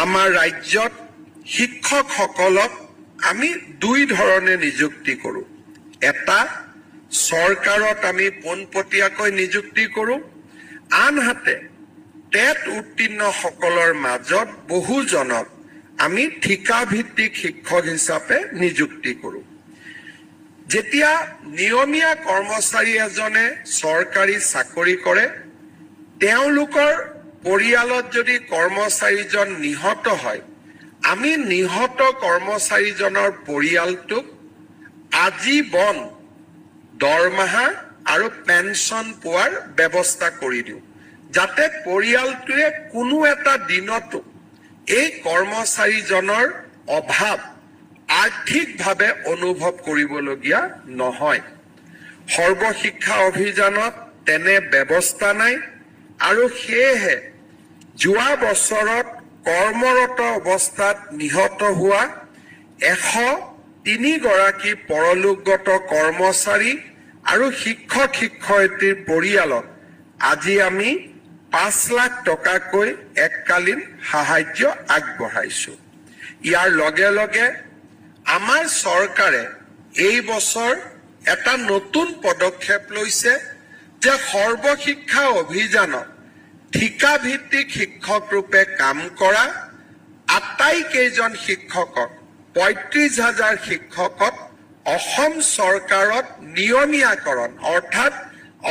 আমাৰ ৰাজ্যত শিক্ষকসকলক আমি দুই ধৰণে নিযুক্তি কৰোঁ। এটা চৰকাৰত আমি পোনপটীয়াকৈ নিযুক্তি কৰোঁ, আনহাতে টেট উত্তীৰ্ণসকলৰ মাজত বহুজনক আমি ঠিকাভিত্তিক শিক্ষক হিচাপে নিযুক্তি কৰোঁ। যেতিয়া নিয়মীয়া কৰ্মচাৰী এজনে চৰকাৰী চাকৰি কৰে, তেওঁলোকৰ পৰিয়ালত যদি কৰ্মচাৰীজন নিহত হয়, আমি নিহত কৰ্মচাৰীজনৰ পৰিয়ালটোক আজীৱন দৰমহা আৰু পেঞ্চন পোৱাৰ ব্যৱস্থা কৰি দিওঁ, যাতে পৰিয়ালটোৱে কোনো এটা দিনতো এই কৰ্মচাৰীজনৰ অভাৱ আৰ্থিকভাৱে অনুভৱ কৰিবলগীয়া নহয়। সৰ্বশিক্ষা অভিযানত তেনে ব্যৱস্থা নাই, আৰু সেয়েহে যোৱা বছৰত কৰ্মৰত অৱস্থাত নিহত হোৱা 103 গৰাকী পৰলোকগত কৰ্মচাৰী আৰু শিক্ষক শিক্ষয়িত্ৰীৰ পৰিয়ালত আজি আমি 5 লাখ টকাকৈ এককালীন সাহায্য আগবঢ়াইছো। ইয়াৰ লগে লগে আমাৰ চৰকাৰে এই বছৰ এটা নতুন পদক্ষেপ লৈছে যে সৰ্বশিক্ষা অভিযানত ঠিকাভিত্তিক শিক্ষক ৰূপে কাম কৰা আটাইকেইজন শিক্ষকক 35,000 শিক্ষকক অসম চৰকাৰত নিয়মীয়াকৰণ অৰ্থাৎ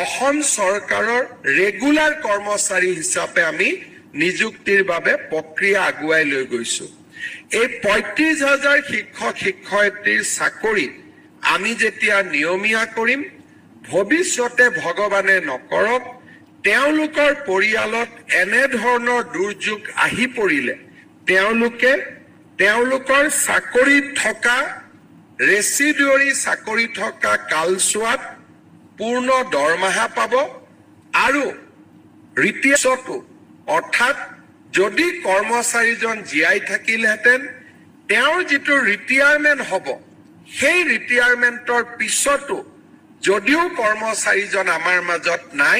অসম চৰকাৰৰ ৰেগুলাৰ কৰ্মচাৰী হিচাপে আমি নিযুক্তিৰ বাবে প্ৰক্ৰিয়া আগুৱাই লৈ গৈছো। এই 35,000 শিক্ষক শিক্ষয়িত্ৰীৰ চাকৰি আমি যেতিয়া নিয়মীয়া কৰিম, ভৱিষ্যতে ভগৱানে নকৰক তেওঁলোকৰ পৰিয়ালত এনেধৰণৰ দুৰ্যোগ আহি পৰিলে তেওঁলোকে তেওঁলোকৰ চাকৰিত থকা ৰেচিডিউৰী চাকৰি থকা কালচোৱাত পূৰ্ণ দৰমহা পাব, আৰু ৰিটায়াৰমেণ্টতো অৰ্থাৎ যদি কৰ্মচাৰীজন জীয়াই থাকিলহেঁতেন তেওঁৰ যিটো ৰিটায়াৰমেণ্ট হ'ব, সেই ৰিটায়াৰমেণ্টৰ পিছতো যদিও কৰ্মচাৰীজন আমাৰ মাজত নাই,